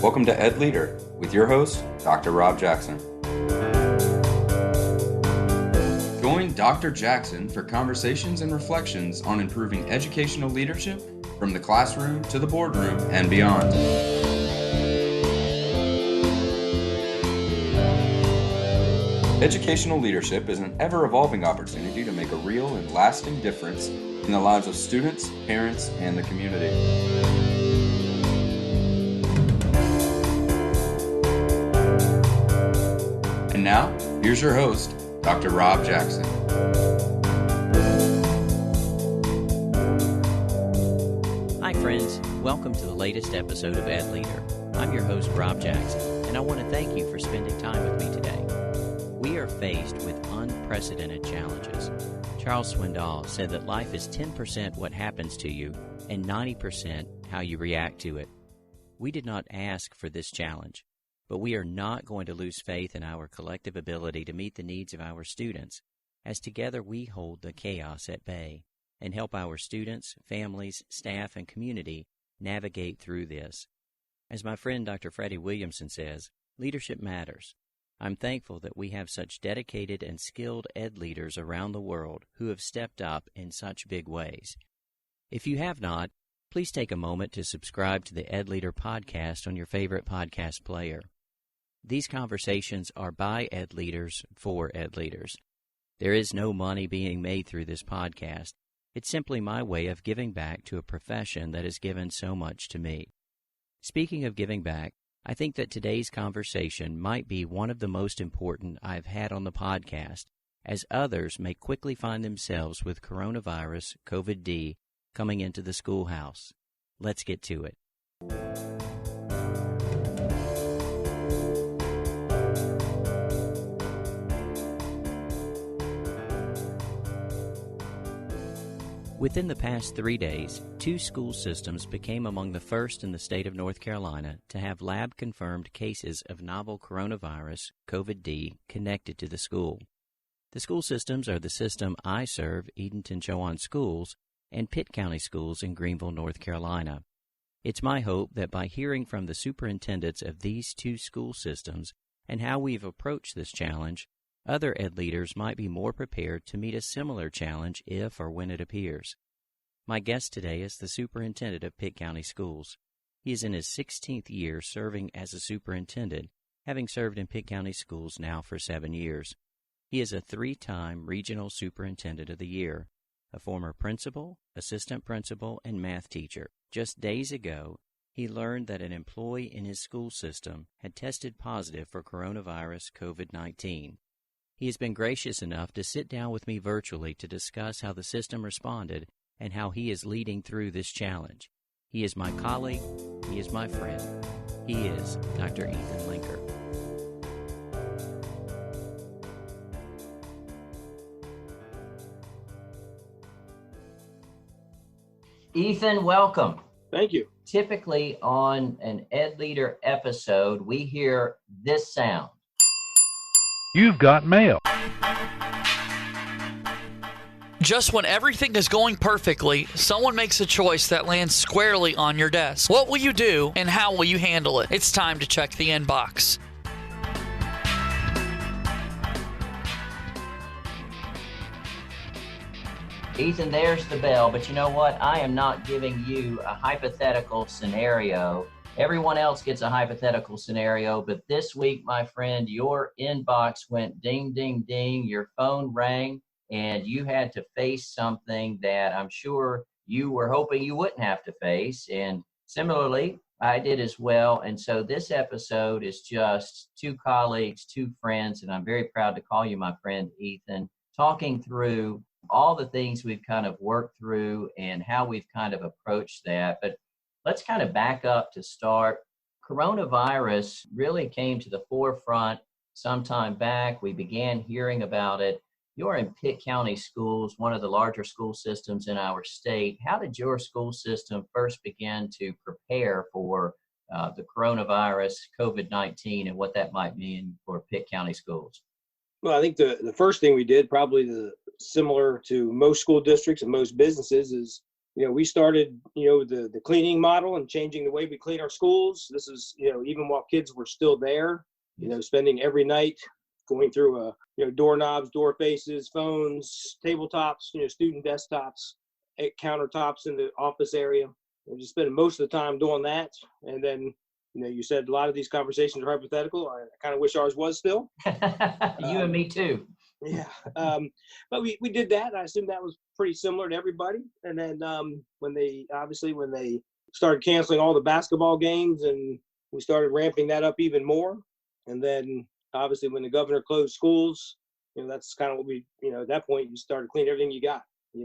Welcome to EdLeader with your host, Dr. Rob Jackson. Join Dr. Jackson for conversations and reflections on improving educational leadership from the classroom to the boardroom and beyond. Educational leadership is an ever-evolving opportunity to make a real and lasting difference in the lives of students, parents, and the community. And now, here's your host, Dr. Rob Jackson. Hi friends, welcome to the latest episode of EdLeader. I'm your host, Rob Jackson, and I want to thank you for spending time with me today. We are faced with unprecedented challenges. Charles Swindoll said that life is 10% what happens to you and 90% how you react to it. We did not ask for this challenge, but we are not going to lose faith in our collective ability to meet the needs of our students, as together we hold the chaos at bay and help our students, families, staff, and community navigate through this. As my friend Dr. Freddie Williamson says, leadership matters. I'm thankful that we have such dedicated and skilled ed leaders around the world who have stepped up in such big ways. If you have not, please take a moment to subscribe to the EdLeader podcast on your favorite podcast player. These conversations are by ed leaders for ed leaders. There is no money being made through this podcast. It's simply my way of giving back to a profession that has given so much to me. Speaking of giving back, I think that today's conversation might be one of the most important I've had on the podcast, as others may quickly find themselves with coronavirus, COVID-19, coming into the schoolhouse. Let's get to it. Within the past 3 days, 2 school systems became among the first in the state of North Carolina to have lab-confirmed cases of novel coronavirus, COVID-19, connected to the school. The school systems are the system I serve, Edenton-Chowan Schools, and Pitt County Schools in Greenville, North Carolina. It's my hope that by hearing from the superintendents of these 2 school systems and how we've approached this challenge, other ed leaders might be more prepared to meet a similar challenge if or when it appears. My guest today is the superintendent of Pitt County Schools. He is in his 16th year serving as a superintendent, having served in Pitt County Schools now for 7 years. He is a 3-time Regional Superintendent of the Year, a former principal, assistant principal, and math teacher. Just days ago, he learned that an employee in his school system had tested positive for coronavirus COVID-19. He has been gracious enough to sit down with me virtually to discuss how the system responded and how he is leading through this challenge. He is my colleague. He is my friend. He is Dr. Ethan Lenker. Ethan, welcome. Thank you. Typically on an EdLeader episode, we hear this sound. You've got mail. Just when everything is going perfectly, someone makes a choice that lands squarely on your desk. What will you do and how will you handle it? It's time to check the inbox. Ethan, there's the bell, but you know what? I am not giving you a hypothetical scenario. Everyone else gets a hypothetical scenario, but this week, my friend, your inbox went ding, ding, ding, your phone rang, and you had to face something that I'm sure you were hoping you wouldn't have to face. And similarly, I did as well. And so this episode is just 2 colleagues, 2 friends, and I'm very proud to call you my friend, Ethan, talking through all the things we've kind of worked through and how we've kind of approached that. But let's kind of back up to start. Coronavirus really came to the forefront sometime back. We began hearing about it. You're in Pitt County Schools, one of the larger school systems in our state. How did your school system first begin to prepare for the coronavirus, COVID-19, and what that might mean for Pitt County Schools? Well, I think the first thing we did, probably similar to most school districts and most businesses, is we started, the cleaning model and changing the way we clean our schools. This is, even while kids were still there, spending every night going through, doorknobs, door faces, phones, tabletops, student desktops, countertops in the office area. We're just spending most of the time doing that. And then, you said a lot of these conversations are hypothetical. I kind of wish ours was still. You and me too. Yeah. But we did that. I assume that was pretty similar to everybody. And then when they started canceling all the basketball games, and we started ramping that up even more. And then obviously when the governor closed schools, that's kind of what we, at that point you started cleaning everything you got.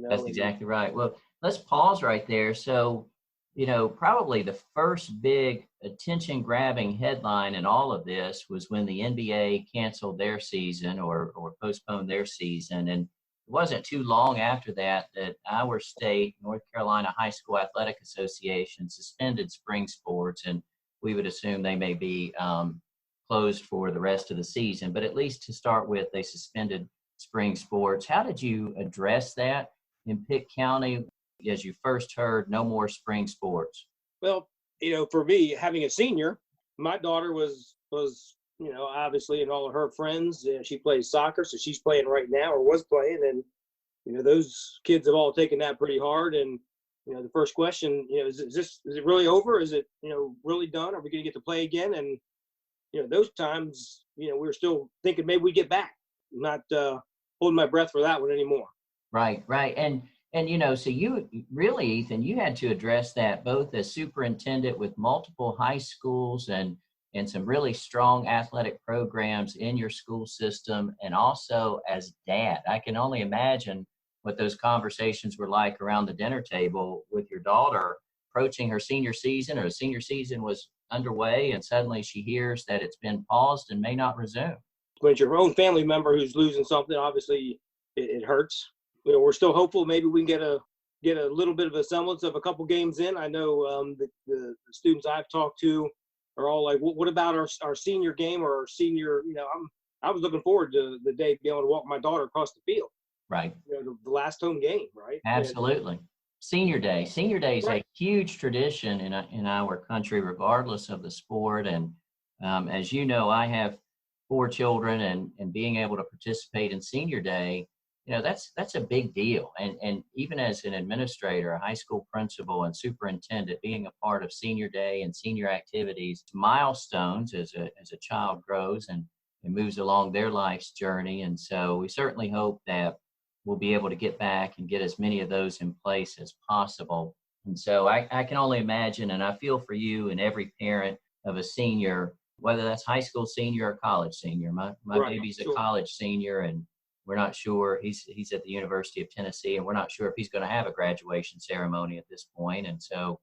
That's exactly right. Well, let's pause right there. So, probably the first big attention grabbing headline in all of this was when the NBA canceled their season or postponed their season. And it wasn't too long after that our state, North Carolina High School Athletic Association, suspended spring sports, and we would assume they may be closed for the rest of the season. But at least to start with, they suspended spring sports. How did you address that in Pitt County as you first heard no more spring sports? Well, for me, having a senior, my daughter was obviously, and all of her friends, she plays soccer, so she's playing right now or was playing. And, those kids have all taken that pretty hard. And, the first question, is it really over? Is it, really done? Are we going to get to play again? And, those times, we were still thinking maybe we get back. I'm not holding my breath for that one anymore. Right. And, so you really, Ethan, you had to address that both as superintendent with multiple high schools and some really strong athletic programs in your school system, and also as dad. I can only imagine what those conversations were like around the dinner table with your daughter approaching her senior season, or the senior season was underway, and suddenly she hears that it's been paused and may not resume. When it's your own family member who's losing something, obviously it hurts. We're still hopeful maybe we can get a little bit of a semblance of a couple games in. I know the students I've talked to are all like, what about our senior game or our senior, I was looking forward to the day being able to walk my daughter across the field. Right. The last home game, right? Absolutely. Senior Day is right. A huge tradition in our country, regardless of the sport. And as you know, I have 4 children, and being able to participate in Senior Day, that's a big deal. And even as an administrator, a high school principal and superintendent, being a part of Senior Day and senior activities, milestones as a child grows and moves along their life's journey. And so we certainly hope that we'll be able to get back and get as many of those in place as possible. And so I can only imagine, and I feel for you and every parent of a senior, whether that's high school senior or college senior. My baby's a college senior, and we're not sure. He's at the University of Tennessee, and we're not sure if he's going to have a graduation ceremony at this point. And so,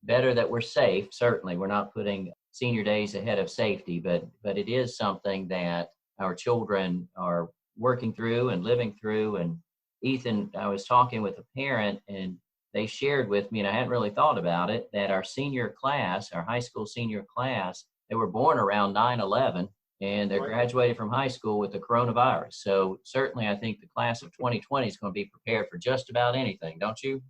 better that we're safe. Certainly, we're not putting senior days ahead of safety, but it is something that our children are working through and living through. And Ethan, I was talking with a parent, and they shared with me, and I hadn't really thought about it, that our senior class, our high school senior class, they were born around 9/11. And they're graduated from high school with the coronavirus. So certainly I think the class of 2020 is going to be prepared for just about anything, don't you?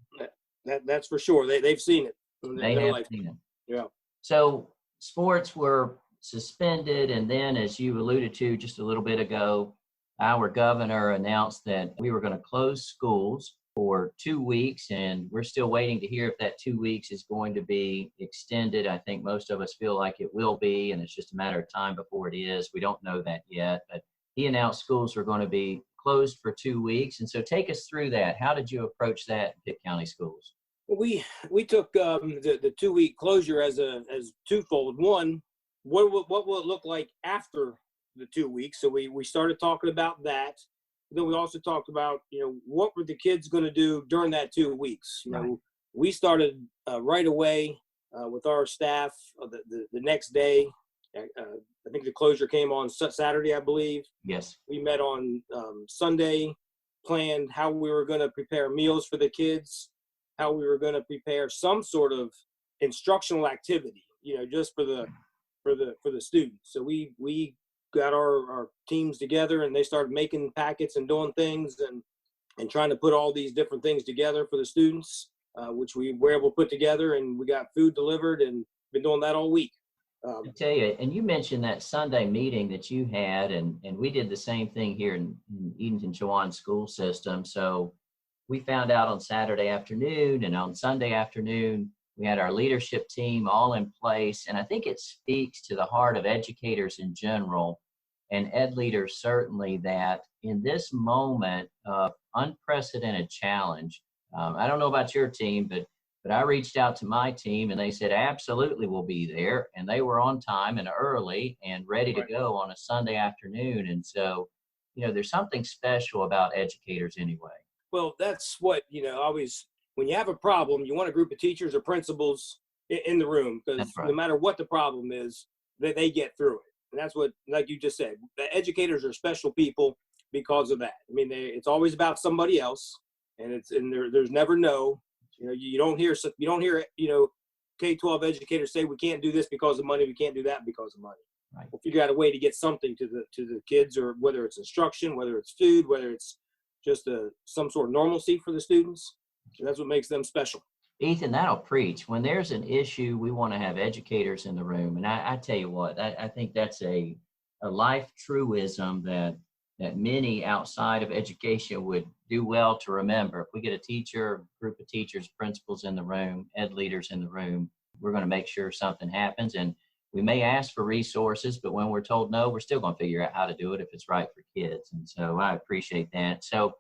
That's for sure. They've seen it. They have seen it. Yeah. So sports were suspended, and then, as you alluded to just a little bit ago, our governor announced that we were going to close schools for 2 weeks, and we're still waiting to hear if that 2 weeks is going to be extended. I think most of us feel like it will be, and it's just a matter of time before it is. We don't know that yet, but he announced schools were going to be closed for 2 weeks. And so take us through that. How did you approach that in Pitt County schools? We took the 2 week closure as twofold. One, what will it look like after the 2 weeks? So we started talking about that. Then we also talked about, what were the kids going to do during that 2 weeks? We started right away with our staff the next day. I think the closure came on Saturday, I believe. Yes. We met on Sunday, planned how we were going to prepare meals for the kids, how we were going to prepare some sort of instructional activity, just for the students. So we got our teams together, and they started making packets and doing things. And and trying to put all these different things together for the students, which we were able to put together, and we got food delivered and been doing that all week. I tell you, and you mentioned that Sunday meeting that you had, and we did the same thing here in Edenton-Chowan school system. So we found out on Saturday afternoon, and on Sunday afternoon, we had our leadership team all in place. And I think it speaks to the heart of educators in general, and EdLeaders certainly, that in this moment of unprecedented challenge, I don't know about your team, but I reached out to my team and they said, absolutely, we'll be there. And they were on time and early and ready to go on a Sunday afternoon. And so, there's something special about educators anyway. Well, that's what, always, when you have a problem, you want a group of teachers or principals in the room, because no matter what the problem is, they get through it. And that's what, like you just said, the educators are special people because of that. I mean, it's always about somebody else, and there's never no. You don't hear K-12 educators say we can't do this because of money, we can't do that because of money. Right. We'll figure out a way to get something to the kids, or whether it's instruction, whether it's food, whether it's just some sort of normalcy for the students. And that's what makes them special. Ethan, that'll preach. When there's an issue, we want to have educators in the room. And I tell you what, I think that's a life truism that many outside of education would do well to remember. If we get a teacher, group of teachers, principals in the room, ed leaders in the room, we're going to make sure something happens. And we may ask for resources, but when we're told no, we're still going to figure out how to do it if it's right for kids. And so I appreciate that. So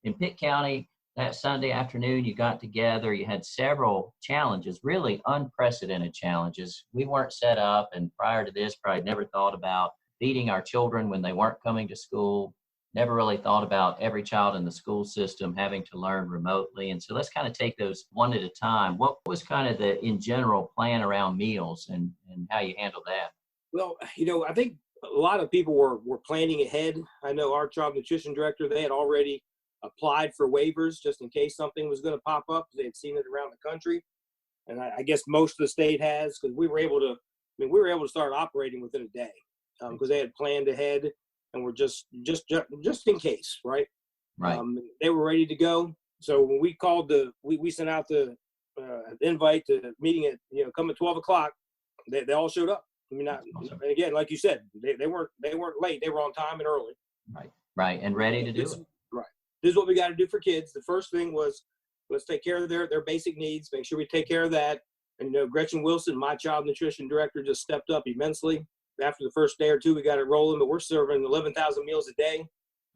in Pitt County, that Sunday afternoon, you got together, you had several challenges, really unprecedented challenges. We weren't set up, and prior to this, probably never thought about feeding our children when they weren't coming to school, never really thought about every child in the school system having to learn remotely. And so let's kind of take those one at a time. What was kind of the, in general, plan around meals and how you handled that? Well, I think a lot of people were planning ahead. I know our child nutrition director, they had already applied for waivers just in case something was going to pop up. They had seen it around the country. And I guess most of the state has, because we were able to start operating within a day. Because they had planned ahead and were just in case, right? Right. They were ready to go. So when we called we sent out the invite to the meeting at come at 12 o'clock. They all showed up. I mean, and again, like you said, they weren't late. They were on time and early. Right, and ready to do it. Right. This is what we got to do for kids. The first thing was, let's take care of their basic needs. Make sure we take care of that. And Gretchen Wilson, my child nutrition director, just stepped up immensely. After the first day or two, we got it rolling, but we're serving 11,000 meals a day.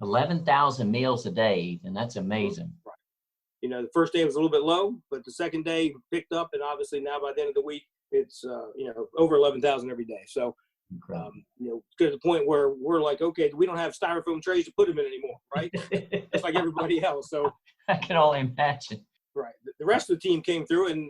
11,000 meals a day, and that's amazing. Right. The first day was a little bit low, but the second day picked up, and obviously now by the end of the week, it's over 11,000 every day. So, to the point where we're like, okay, we don't have styrofoam trays to put them in anymore, right? Just like everybody else. So I can only imagine. Right. The rest of the team came through, and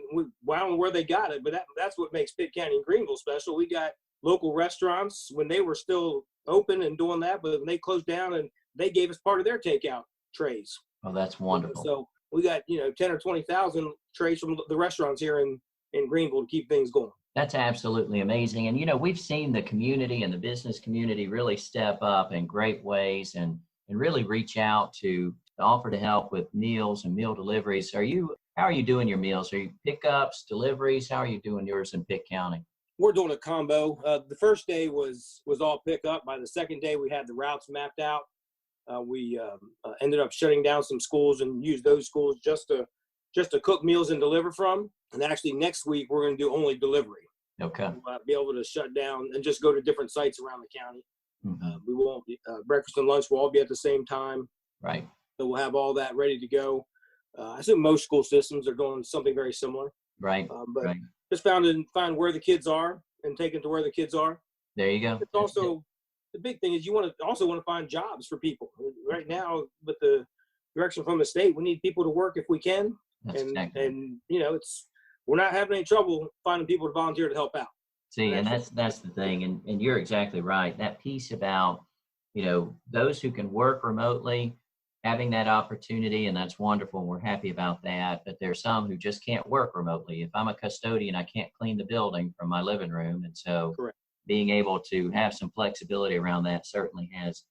I don't know where they got it, but that's what makes Pitt County and Greenville special. We got local restaurants when they were still open and doing that, but when they closed down, and they gave us part of their takeout trays. Oh, that's wonderful. So we got 10 or 20,000 trays from the restaurants here in Greenville to keep things going. That's absolutely amazing. And we've seen the community and the business community really step up in great ways and really reach out to offer to help with meals and meal deliveries. How are you doing your meals? Are you pickups, deliveries? How are you doing yours in Pitt County? We're doing a combo. The first day was all pickup. By the second day, we had the routes mapped out. We ended up shutting down some schools and used those schools just to cook meals and deliver from. And actually, next week we're going to do only delivery. Okay. We'll be able to shut down and just go to different sites around the county. Mm-hmm. We won't breakfast and lunch will all be at the same time. Right. So we'll have all that ready to go. I assume most school systems are doing something very similar. Right. But right. Just find where the kids are and take them to where the kids are. There you go. It's also the big thing is you want to find jobs for people. Right now, with the direction from the state, we need people to work if we can. And we're not having any trouble finding people to volunteer to help out. See, and that's the thing, and you're exactly right. That piece about those who can work remotely, having that opportunity, and that's wonderful, and we're happy about that. But there's some who just can't work remotely. If I'm a custodian, I can't clean the building from my living room, and so Correct. Being able to have some flexibility around that certainly has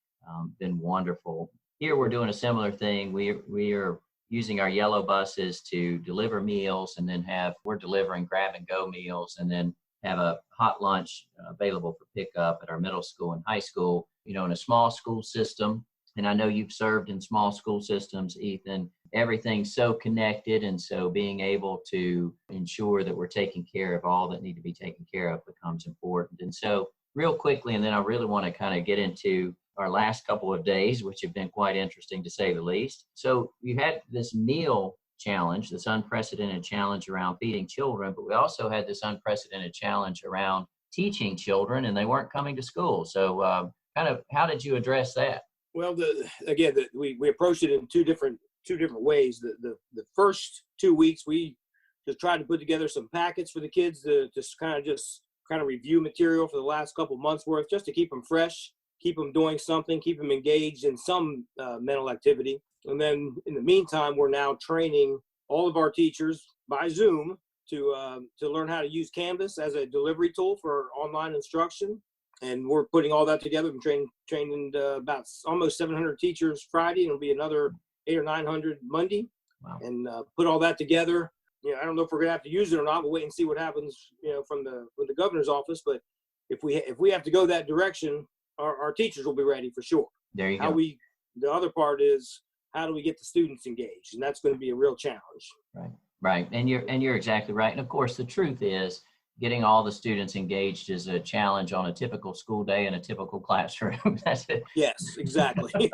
been wonderful. here we're doing a similar thing. We are using our yellow buses to deliver meals, and then we're delivering grab and go meals, and then have a hot lunch available for pickup at our middle school and high school, in a small school system. And I know you've served in small school systems, Ethan. Everything's so connected, and so being able to ensure that we're taking care of all that need to be taken care of becomes important. And so real quickly, and then I really want to kind of get into our last couple of days, which have been quite interesting to say the least. So you had this meal challenge, this unprecedented challenge around feeding children, but we also had this unprecedented challenge around teaching children, and they weren't coming to school. So kind of how did you address that? Well, we approached it in two different ways. The first 2 weeks, we just tried to put together some packets for the kids to just kind of review material for the last couple months worth, just to keep them fresh, keep them doing something, keep them engaged in some mental activity. And then in the meantime, we're now training all of our teachers by Zoom to learn how to use Canvas as a delivery tool for online instruction. And we're putting all that together. We're training about almost 700 teachers Friday, and it'll be another 800 or 900 Monday. Wow. And put all that together. I don't know if we're gonna have to use it or not. We'll wait and see what happens, from the governor's office. But if we have to go that direction, our teachers will be ready for sure. There you go. The other part is, how do we get the students engaged? And that's going to be a real challenge. Right. And you're exactly right. And of course, the truth is, getting all the students engaged is a challenge on a typical school day in a typical classroom. That's it. Yes, exactly.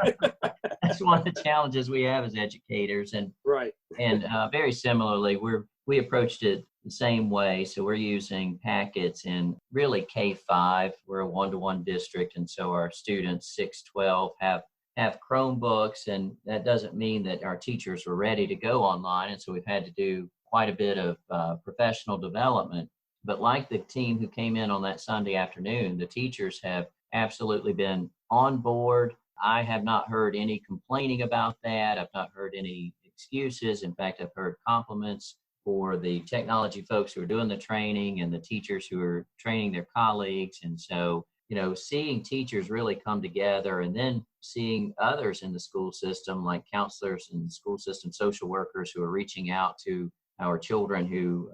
That's one of the challenges we have as educators. And right. And very similarly, we approached it the same way. So we're using packets in really K-5. We're a one-to-one district, and so our students 6-12 have Chromebooks, and that doesn't mean that our teachers were ready to go online. And so we've had to do quite a bit of professional development. But like the team who came in on that Sunday afternoon, the teachers have absolutely been on board. I have not heard any complaining about that. I've not heard any excuses. In fact, I've heard compliments for the technology folks who are doing the training and the teachers who are training their colleagues. And so, seeing teachers really come together, and then seeing others in the school system, like counselors and school system social workers who are reaching out to our children who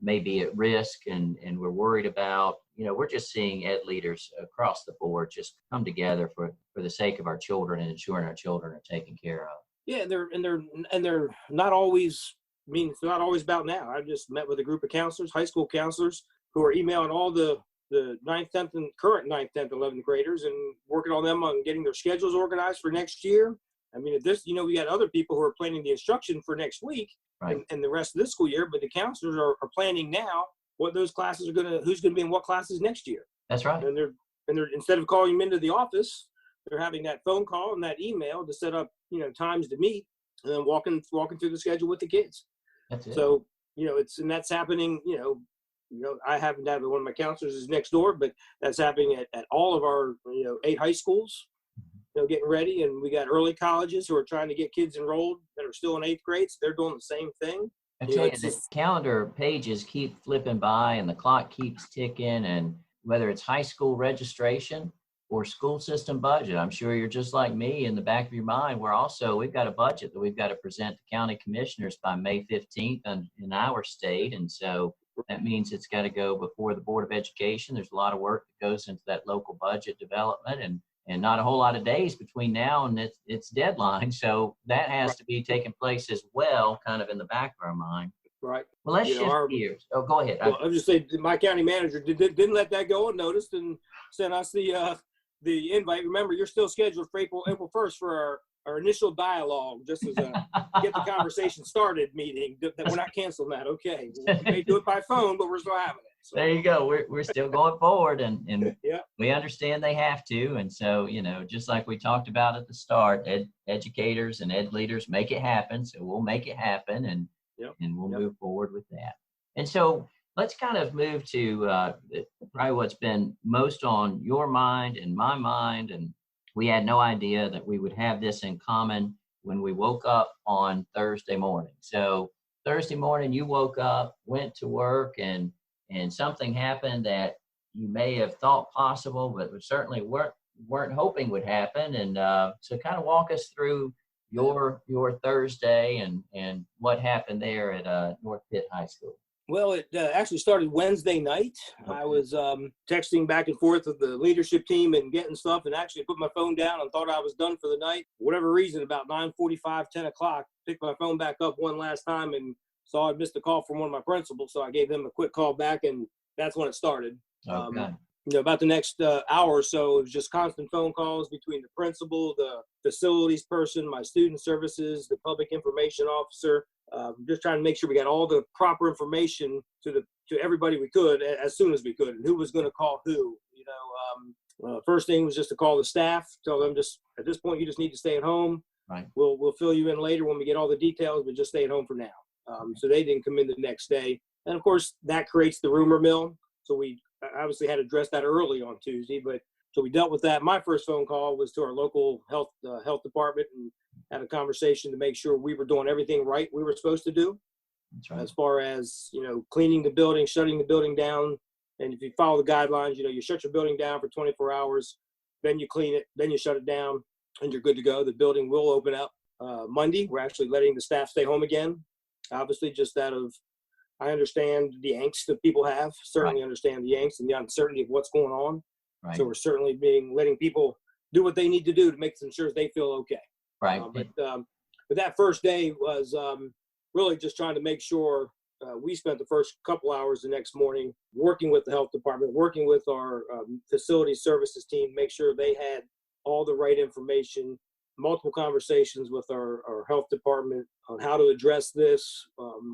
may be at risk and we're worried about. We're just seeing EdLeaders across the board just come together for the sake of our children and ensuring our children are taken care of. Yeah, they're not always. It's not always about now. I just met with a group of counselors, high school counselors, who are emailing all the 9th, 10th, and current 9th, 10th, 11th graders and working on them on getting their schedules organized for next year. We got other people who are planning the instruction for next week. Right. And the rest of this school year, but the counselors are planning now what those classes who's going to be in what classes next year. That's right. And they're instead of calling them into the office, they're having that phone call and that email to set up, times to meet, and then walking through the schedule with the kids. That's it. So, that's happening, I happen to have one of my counselors is next door, but that's happening at all of our, 8 high schools. Getting ready, and we got early colleges who are trying to get kids enrolled that are still in 8th grade. So they're doing the same thing. I tell you, the calendar pages keep flipping by and the clock keeps ticking, and whether it's high school registration or school system budget, I'm sure you're just like me in the back of your mind. We've got a budget that we've got to present to county commissioners by May 15th in our state. And so that means it's got to go before the Board of Education. There's a lot of work that goes into that local budget development, and not a whole lot of days between now and its deadline. So that has to be taking place as well, kind of in the back of our mind. Right. Well, let's shift gears. Oh, go ahead. Well, I was just saying, my county manager didn't let that go unnoticed and sent us the invite. Remember, you're still scheduled for April 1st for our initial dialogue, just as a get the conversation started meeting. That we're not canceling that. Okay. We may do it by phone, but we're still having it. So. There you go. We're still going forward, and yeah. We understand they have to. And so, just like we talked about at the start, educators and EdLeaders make it happen. So we'll make it happen, and we'll move forward with that. And so let's kind of move to probably what's been most on your mind and my mind. And we had no idea that we would have this in common when we woke up on Thursday morning. So Thursday morning, you woke up, went to work, and something happened that you may have thought possible, but certainly weren't hoping would happen. And so kind of walk us through your Thursday and what happened there at North Pitt High School. Well, it actually started Wednesday night. Okay. I was texting back and forth with the leadership team and getting stuff, and actually put my phone down and thought I was done for the night. For whatever reason, about 9:45, 10 o'clock, picked my phone back up one last time and saw I'd missed a call from one of my principals. So I gave them a quick call back, and that's when it started. Okay. About the next hour or so, it was just constant phone calls between the principal, the facilities person, my student services, the public information officer, just trying to make sure we got all the proper information to everybody we could as soon as we could, and who was going to call who. First thing was just to call the staff, tell them just at this point you just need to stay at home. Right. We'll fill you in later when we get all the details, but just stay at home for now. So they didn't come in the next day, and of course that creates the rumor mill. So we obviously had to address that early on Tuesday, but so we dealt with that. My first phone call was to our local health department and had a conversation to make sure we were doing everything right we were supposed to do. That's right. As far as, cleaning the building, shutting the building down. And if you follow the guidelines, you shut your building down for 24 hours, then you clean it, then you shut it down, and you're good to go. The building will open up Monday. We're actually letting the staff stay home again. Obviously, just out of, I understand the angst that people have, certainly understand the angst and the uncertainty of what's going on. Right. So we're certainly letting people do what they need to do to make sure they feel okay. Right. But that first day was really just trying to make sure we spent the first couple hours the next morning working with the health department, working with our facility services team, make sure they had all the right information, multiple conversations with our health department on how to address this,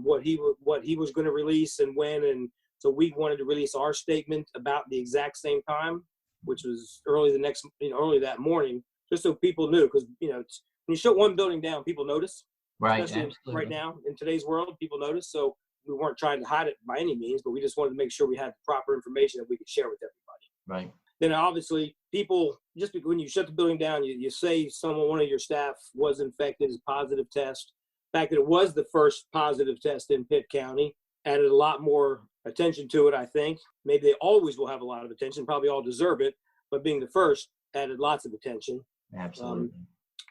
what he was going to release and when. And so we wanted to release our statement about the exact same time, which was early that morning, just so people knew, because, when you shut one building down, people notice. Right. Especially Absolutely. right now in today's world, people notice. So we weren't trying to hide it by any means, but we just wanted to make sure we had the proper information that we could share with everybody. Right. Then obviously people, just when you shut the building down, you say one of your staff was infected, is a positive test. The fact that it was the first positive test in Pitt County added a lot more attention to it, I think. Maybe they always will have a lot of attention, probably all deserve it, but being the first added lots of attention. Absolutely.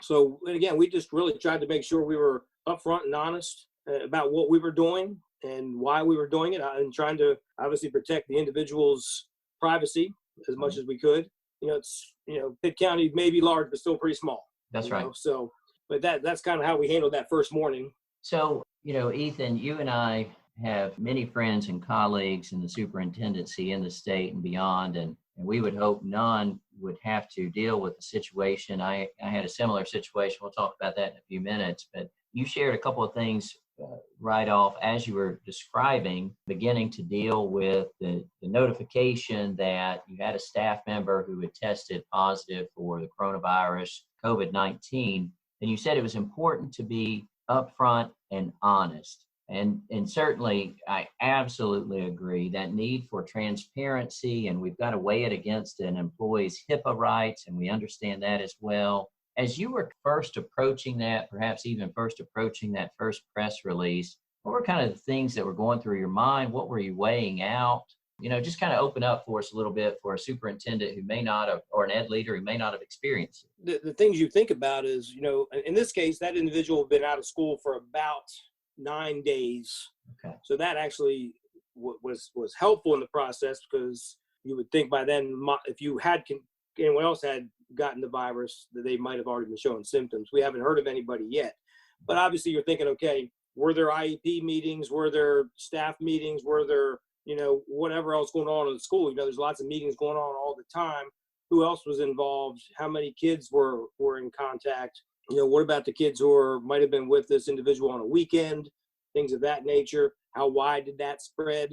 So again, we just really tried to make sure we were upfront and honest about what we were doing and why we were doing it, and trying to obviously protect the individual's privacy as much as we could. Pitt County may be large, but still pretty small. That's right. So, but that's kind of how we handled that first morning. So, Ethan, you and I have many friends and colleagues in the superintendency in the state and beyond, and we would hope none would have to deal with the situation. I had a similar situation. We'll talk about that in a few minutes, but you shared a couple of things right off as you were describing, beginning to deal with the notification that you had a staff member who had tested positive for the coronavirus, COVID-19, and you said it was important to be upfront and honest. And certainly, I absolutely agree that need for transparency, and we've got to weigh it against an employee's HIPAA rights, and we understand that as well. As you were first approaching that, perhaps even first approaching that first press release, what were kind of the things that were going through your mind? What were you weighing out? Just kind of open up for us a little bit for a superintendent who may not have, or an ed leader who may not have experienced it. The things you think about is, in this case, that individual had been out of school for about 9 days. Okay. So that actually was helpful in the process, because you would think by then, if anyone else had gotten the virus, that they might have already been showing symptoms. We haven't heard of anybody yet, but obviously you're thinking, okay, were there IEP meetings? Were there staff meetings? Were there, whatever else going on in the school? There's lots of meetings going on all the time. Who else was involved? How many kids were in contact? What about the kids who might have been with this individual on a weekend? Things of that nature. How wide did that spread?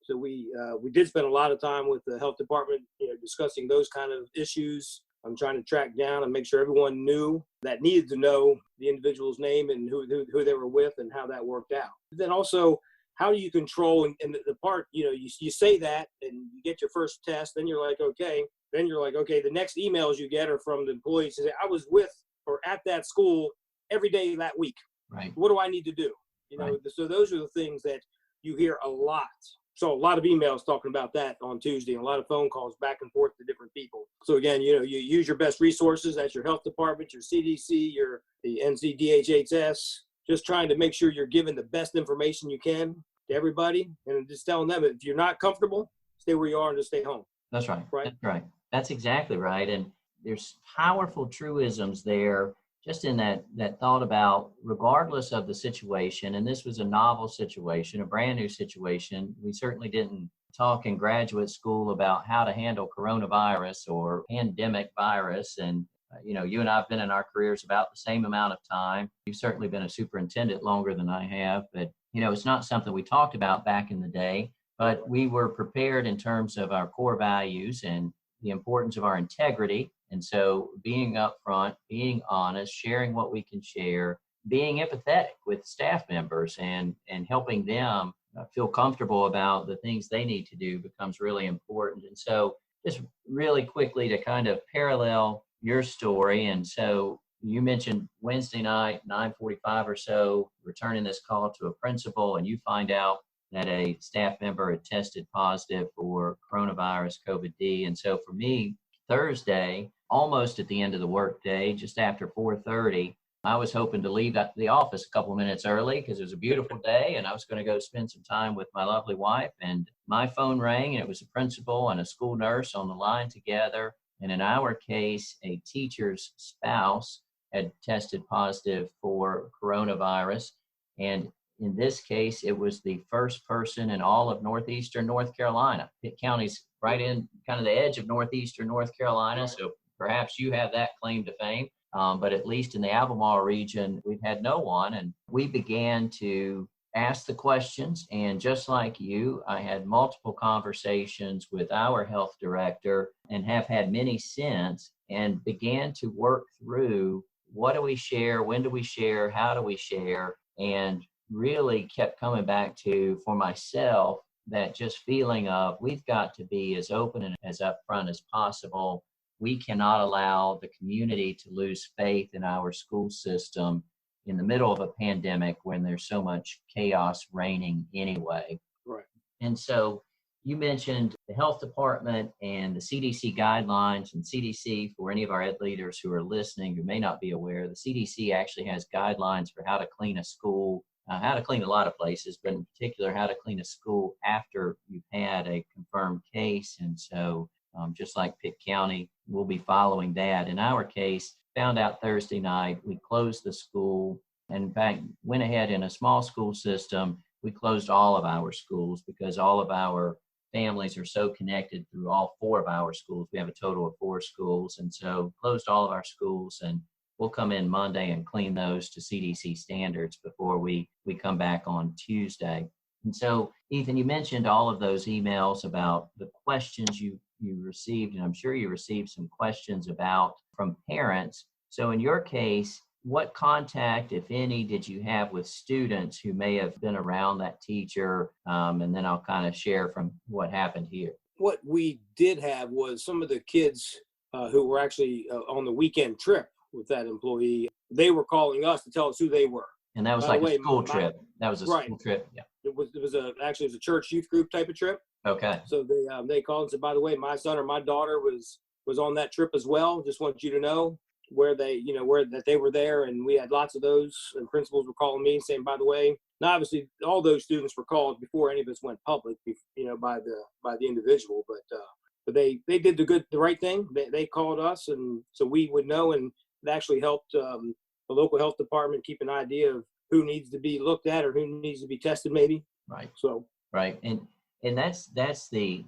So we did spend a lot of time with the health department, discussing those kind of issues. I'm trying to track down and make sure everyone knew that needed to know the individual's name and who they were with and how that worked out. Then also, how do you control and the part, you say that and you get your first test, then you're like, okay, the next emails you get are from the employees who say, I was with or at that school every day that week. Right. What do I need to do? Right. So those are the things that you hear a lot. saw a lot of emails talking about that on Tuesday, and a lot of phone calls back and forth to different people. So again, you use your best resources. That's your health department, your CDC, the NCDHHS, just trying to make sure you're giving the best information you can to everybody, and just telling them if you're not comfortable, stay where you are and just stay home. That's right. Right. That's right. That's exactly right. And there's powerful truisms there, just in that thought about, regardless of the situation, and this was a novel situation, a brand new situation. We certainly didn't talk in graduate school about how to handle coronavirus or pandemic virus. And, you and I have been in our careers about the same amount of time. You've certainly been a superintendent longer than I have, but, it's not something we talked about back in the day, but we were prepared in terms of our core values and the importance of our integrity. And so being upfront, being honest, sharing what we can share, being empathetic with staff members and helping them feel comfortable about the things they need to do becomes really important. And so just really quickly to kind of parallel your story. And so you mentioned Wednesday night, 9:45 or so, returning this call to a principal, and you find out that a staff member had tested positive for coronavirus, COVID-19. And so for me, Thursday, almost at the end of the workday, just after 4:30, I was hoping to leave the office a couple of minutes early because it was a beautiful day and I was going to go spend some time with my lovely wife. And my phone rang, and it was a principal and a school nurse on the line together. And in our case, a teacher's spouse had tested positive for coronavirus. And in this case, it was the first person in all of northeastern North Carolina. Pitt County's right in kind of the edge of northeastern North Carolina, so perhaps you have that claim to fame. But at least in the Albemarle region, we've had no one. And we began to ask the questions. And just like you, I had multiple conversations with our health director and have had many since, and began to work through, what do we share? When do we share? How do we share? And really kept coming back to, for myself, that just feeling of, we've got to be as open and as upfront as possible. We cannot allow the community to lose faith in our school system in the middle of a pandemic when there's so much chaos reigning anyway. Right. And so you mentioned the health department and the CDC guidelines. And CDC, for any of our EdLeaders who are listening who may not be aware, the CDC actually has guidelines for how to clean a school, how to clean a lot of places, but in particular, how to clean a school after you've had a confirmed case. And so just like Pitt County, we'll be following that. In our case, found out Thursday night, we closed the school, and in fact, went ahead in a small school system. We closed all of our schools because all of our families are so connected through all 4 of our schools. We have a total of 4 schools, and so closed all of our schools, and we'll come in Monday and clean those to CDC standards before we come back on Tuesday. And so, Ethan, you mentioned all of those emails about the questions you received, and I'm sure you received some questions from parents. So in your case, what contact, if any, did you have with students who may have been around that teacher? And then I'll kind of share from what happened here. What we did have was some of the kids who were actually on the weekend trip with that employee. They were calling us to tell us who they were. And that was like a school trip. That was a school trip. Yeah. It was a church youth group type of trip. Okay. So they called and said, by the way, my son or my daughter was on that trip as well. Just want you to know where that they were there. And we had lots of those, and principals were calling me saying, by the way, now obviously all those students were called before any of us went public, by the individual, but they did the right thing. They called us, and so we would know, and it actually helped the local health department keep an idea of who needs to be looked at or who needs to be tested, maybe. Right. So. Right. And that's the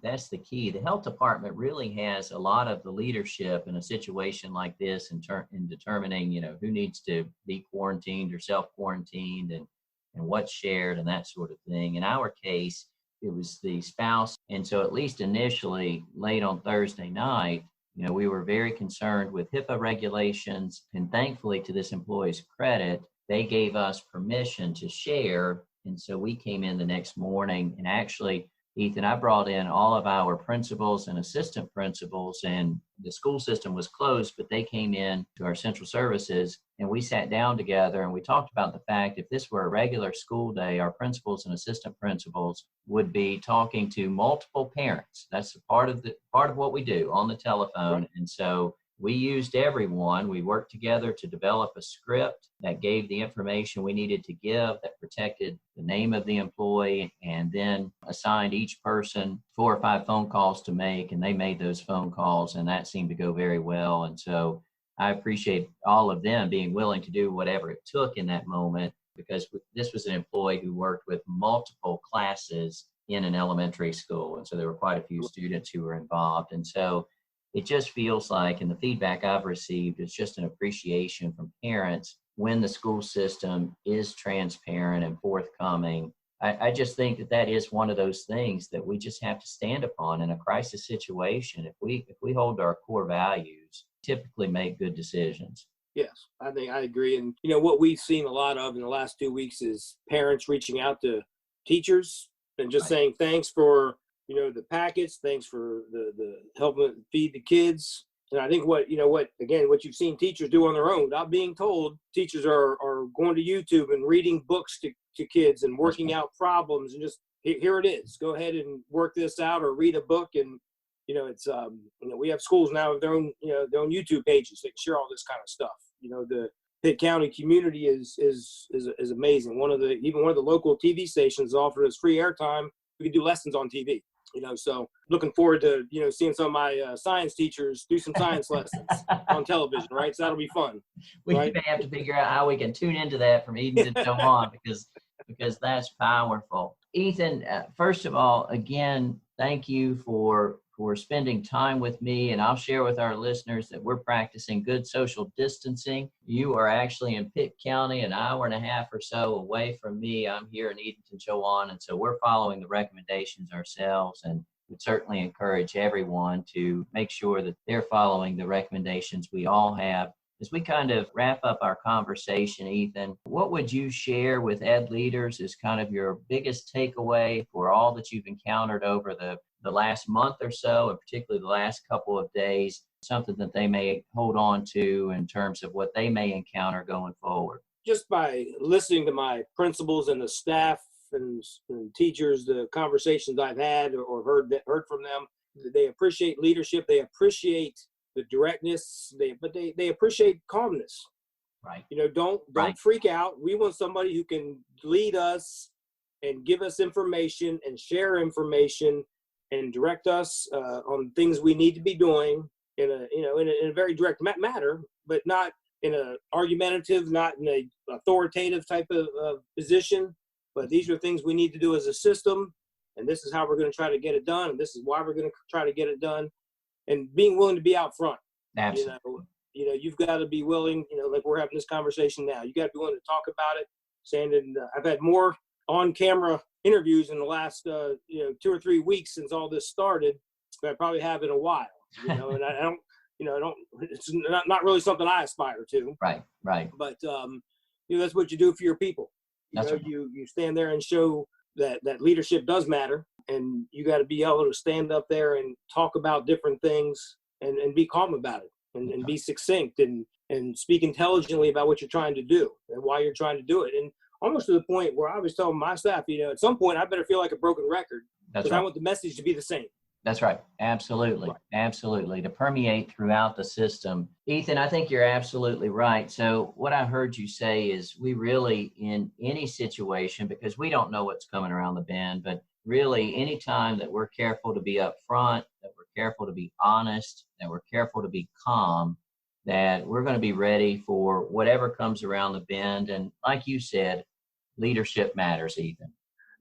key. The health department really has a lot of the leadership in a situation like this in determining, who needs to be quarantined or self-quarantined and what's shared and that sort of thing. In our case, it was the spouse. And so at least initially, late on Thursday night, we were very concerned with HIPAA regulations. And thankfully, to this employee's credit, they gave us permission to share. And so we came in the next morning, and actually, Ethan, I brought in all of our principals and assistant principals, and the school system was closed, but they came in to our central services and we sat down together and we talked about the fact if this were a regular school day, our principals and assistant principals would be talking to multiple parents. That's part of what we do on the telephone. And so we used everyone. We worked together to develop a script that gave the information we needed to give, that protected the name of the employee, and then assigned each person 4 or 5 phone calls to make, and they made those phone calls, and that seemed to go very well. And so I appreciate all of them being willing to do whatever it took in that moment, because this was an employee who worked with multiple classes in an elementary school. And so there were quite a few students who were involved. And so it just feels like, and the feedback I've received is just an appreciation from parents when the school system is transparent and forthcoming. I just think that is one of those things that we just have to stand upon in a crisis situation. If we hold to our core values, typically make good decisions. Yes, I think I agree. And, what we've seen a lot of in the last 2 weeks is parents reaching out to teachers and just saying, thanks for, the packets, thanks for the helping feed the kids. And I think what you've seen teachers do on their own without being told, teachers are going to YouTube and reading books to kids and working out problems and just, here it is, go ahead and work this out or read a book. And, it's, we have schools now with their own YouTube pages that share all this kind of stuff. The Pitt County community is amazing. One of the local TV stations offered us free airtime. We could do lessons on TV. So looking forward to, seeing some of my science teachers do some science lessons on television, right? So that'll be fun. We right? may have to figure out how we can tune into that from Eden to on because that's powerful. Ethan, first of all, again, thank you for spending time with me, and I'll share with our listeners that we're practicing good social distancing. You are actually in Pitt County, an hour and a half or so away from me. I'm here in Edenton-Chowan, and so we're following the recommendations ourselves, and would certainly encourage everyone to make sure that they're following the recommendations we all have. As we kind of wrap up our conversation, Ethan, what would you share with EdLeaders as kind of your biggest takeaway for all that you've encountered over the last month or so, and particularly the last couple of days, something that they may hold on to in terms of what they may encounter going forward? Just by listening to my principals and the staff and teachers, the conversations I've had or heard from them, they appreciate leadership. They appreciate the directness, but they appreciate calmness. Right. Don't freak out. We want somebody who can lead us and give us information and share information and direct us on things we need to be doing in a very direct manner, but not in a argumentative, not in a authoritative type of position. But these are things we need to do as a system, and this is how we're going to try to get it done, and this is why we're going to try to get it done. And being willing to be out front. Absolutely. You've got to be willing, like we're having this conversation now, you got to be willing to talk about it. I've had more on-camera interviews in the last, 2 or 3 weeks since all this started than I probably have in a while, and I don't, it's not really something I aspire to. Right. But, that's what you do for your people. Right. You stand there and show that leadership does matter. And you got to be able to stand up there and talk about different things and be calm about it and be succinct and speak intelligently about what you're trying to do and why you're trying to do it. And almost to the point where I was telling my staff, at some point I better feel like a broken record because I want the message to be the same. That's right. Absolutely. Right. Absolutely. To permeate throughout the system. Ethan, I think you're absolutely right. So what I heard you say is we really, in any situation, because we don't know what's coming around the bend, but really anytime that we're careful to be upfront, that we're careful to be honest, that we're careful to be calm, that we're going to be ready for whatever comes around the bend. And like you said, leadership matters, Ethan.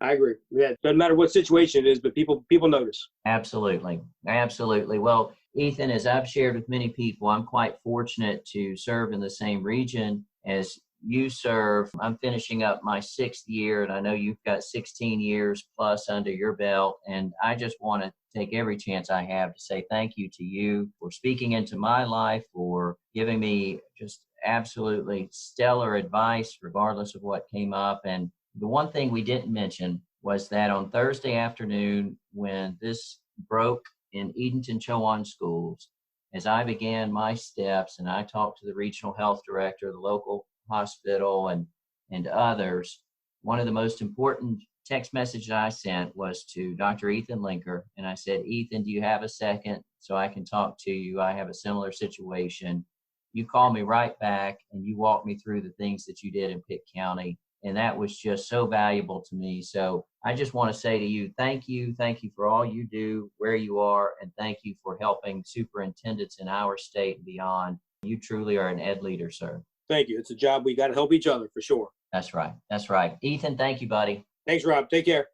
I agree. Yeah, doesn't matter what situation it is, but people notice. Absolutely. Well, Ethan, as I've shared with many people, I'm quite fortunate to serve in the same region as you serve. I'm finishing up my 6th year, and I know you've got 16 years plus under your belt. And I just want to take every chance I have to say thank you to you for speaking into my life, for giving me just absolutely stellar advice, regardless of what came up. And the one thing we didn't mention was that on Thursday afternoon, when this broke in Edenton-Chowan schools, as I began my steps and I talked to the regional health director, the local hospital, and others, one of the most important text messages I sent was to Dr. Ethan Lenker. And I said, Ethan, do you have a second so I can talk to you? I have a similar situation. You called me right back and you walked me through the things that you did in Pitt County. And that was just so valuable to me. So I just want to say to you, thank you. Thank you for all you do, where you are, and thank you for helping superintendents in our state and beyond. You truly are an ed leader, sir. Thank you. It's a job we got to help each other for sure. That's right. That's right. Ethan, thank you, buddy. Thanks, Rob. Take care.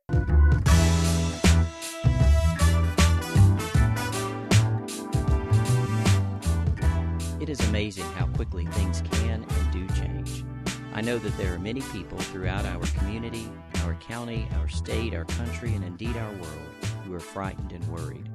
It is amazing how quickly things can and do change. I know that there are many people throughout our community, our county, our state, our country, and indeed our world who are frightened and worried.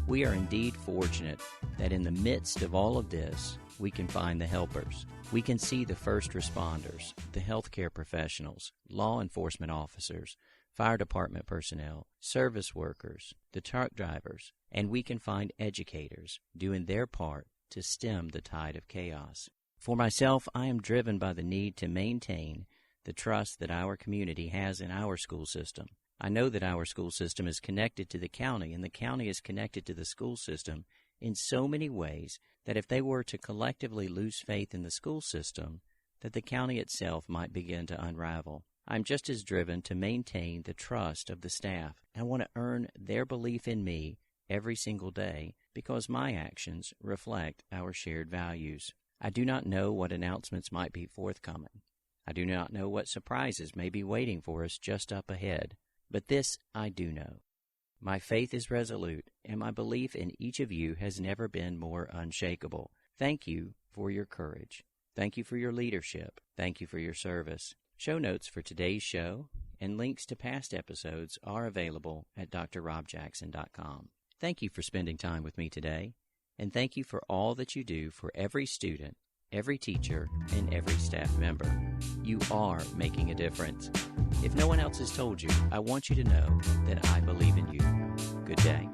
We are indeed fortunate that in the midst of all of this, we can find the helpers. We can see the first responders, the healthcare professionals, law enforcement officers, fire department personnel, service workers, the truck drivers, and we can find educators doing their part to stem the tide of chaos. For myself, I am driven by the need to maintain the trust that our community has in our school system. I know that our school system is connected to the county, and the county is connected to the school system in so many ways that if they were to collectively lose faith in the school system, that the county itself might begin to unravel. I'm just as driven to maintain the trust of the staff. I want to earn their belief in me every single day because my actions reflect our shared values. I do not know what announcements might be forthcoming. I do not know what surprises may be waiting for us just up ahead. But this I do know. My faith is resolute, and my belief in each of you has never been more unshakable. Thank you for your courage. Thank you for your leadership. Thank you for your service. Show notes for today's show and links to past episodes are available at drrobjackson.com. Thank you for spending time with me today, and thank you for all that you do for every student, every teacher, and every staff member. You are making a difference. If no one else has told you, I want you to know that I believe in you. Good day.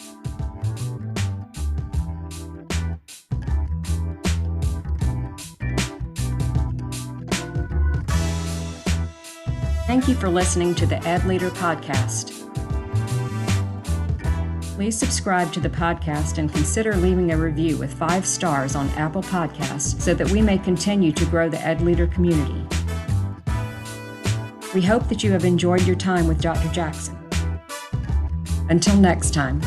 Thank you for listening to the EdLeader podcast. Please subscribe to the podcast and consider leaving a review with 5 stars on Apple Podcasts so that we may continue to grow the EdLeader community. We hope that you have enjoyed your time with Dr. Jackson. Until next time.